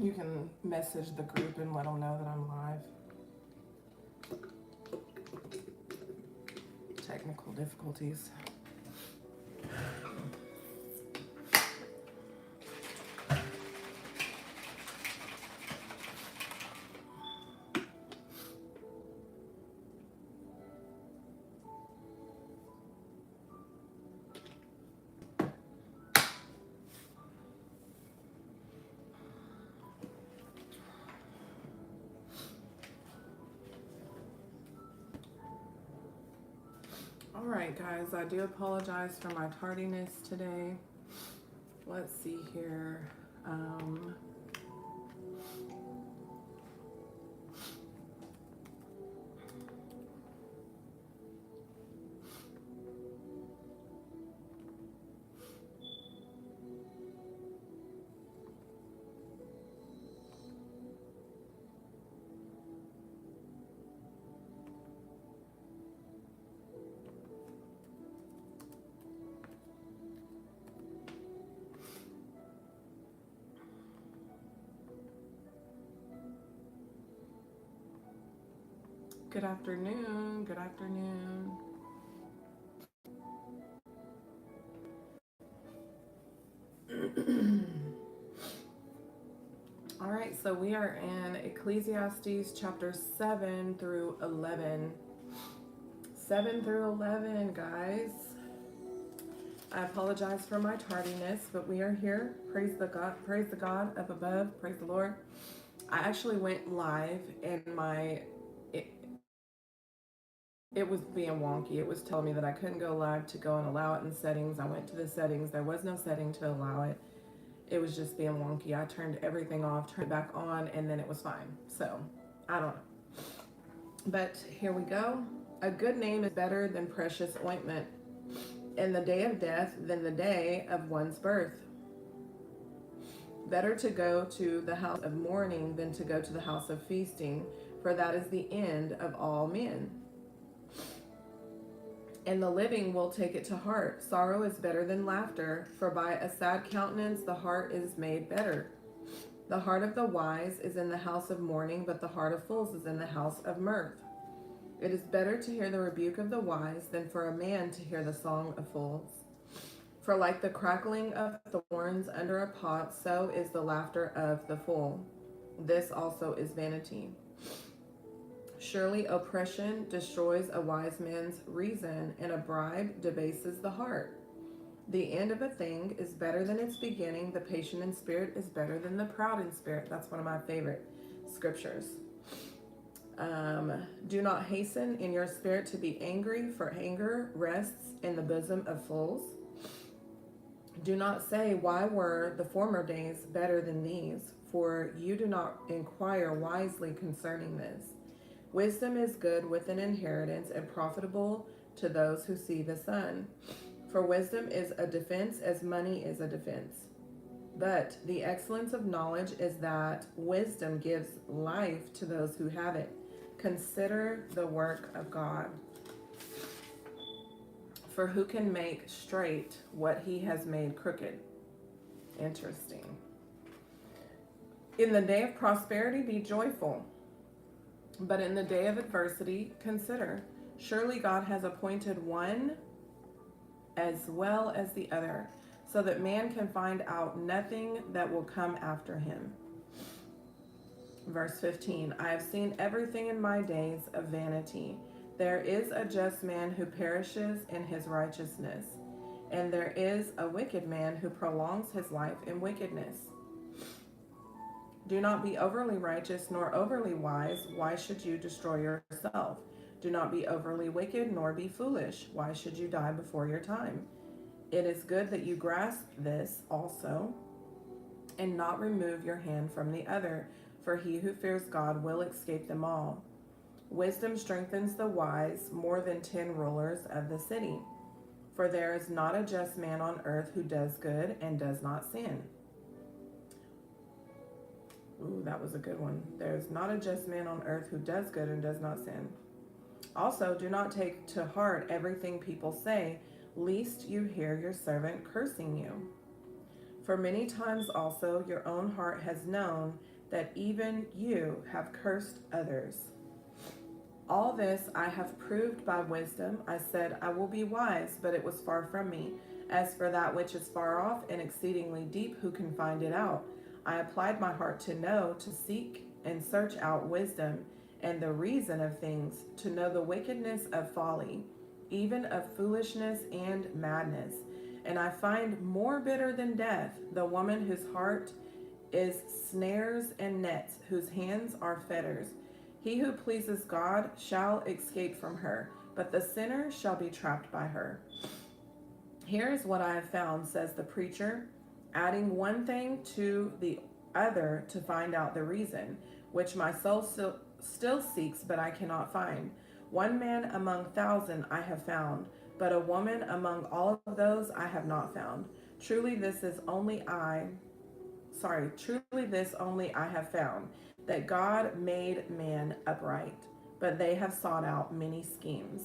You can message the group and let them know that I'm live. Technical difficulties. All right, guys, I do apologize for my tardiness today. Let's see here. Good afternoon. Good afternoon. All right, so we are in Ecclesiastes chapter 7 through 11. 7 through 11, guys. I apologize for my tardiness, but we are here. Praise the God up above. Praise the Lord. I actually went live and it was being wonky. It was telling me that I couldn't go live to go and allow it in settings. I went to the settings. There was no setting to allow it. It was just being wonky. I turned everything off, turned it back on, and then it was fine. So, I don't know. But here we go. A good name is better than precious ointment, and the day of death than the day of one's birth. Better to go to the house of mourning than to go to the house of feasting, for that is the end of all men. And the living will take it to heart. Sorrow is better than laughter, for by a sad countenance the heart is made better. The heart of the wise is in the house of mourning, but the heart of fools is in the house of mirth. It is better to hear the rebuke of the wise than for a man to hear the song of fools. For like the crackling of thorns under a pot, so is the laughter of the fool. This also is vanity. Surely oppression destroys a wise man's reason, and a bribe debases the heart. The end of a thing is better than its beginning. The patient in spirit is better than the proud in spirit. That's one of my favorite scriptures. Do not hasten in your spirit to be angry, for anger rests in the bosom of fools. Do not say, why were the former days better than these? For you do not inquire wisely concerning this. Wisdom is good with an inheritance and profitable to those who see the sun. For wisdom is a defense as money is a defense. But the excellence of knowledge is that wisdom gives life to those who have it. Consider the work of God. For who can make straight what he has made crooked? Interesting. In the day of prosperity, be joyful. But in the day of adversity, consider, surely God has appointed one as well as the other, so that man can find out nothing that will come after him. Verse 15, I have seen everything in my days of vanity. There is a just man who perishes in his righteousness, and there is a wicked man who prolongs his life in wickedness. Do not be overly righteous nor overly wise. Why should you destroy yourself? Do not be overly wicked nor be foolish. Why should you die before your time? It is good that you grasp this also and not remove your hand from the other, for he who fears God will escape them all. Wisdom strengthens the wise more than 10 rulers of the city. For there is not a just man on earth who does good and does not sin. Ooh, that was a good one. There is not a just man on earth who does good and does not sin. Also, do not take to heart everything people say, lest you hear your servant cursing you. For many times also your own heart has known that even you have cursed others. All this I have proved by wisdom. I said, I will be wise, but it was far from me. As for that which is far off and exceedingly deep, who can find it out? I applied my heart to know, to seek and search out wisdom and the reason of things, to know the wickedness of folly, even of foolishness and madness. And I find more bitter than death the woman whose heart is snares and nets, whose hands are fetters. He who pleases God shall escape from her, but the sinner shall be trapped by her. Here is what I have found, says the preacher, adding one thing to the other to find out the reason, which my soul still seeks, but I cannot find. One man among 1,000 I have found, but a woman among all of those I have not found. Truly this is only I, truly this only I have found, that God made man upright, but they have sought out many schemes.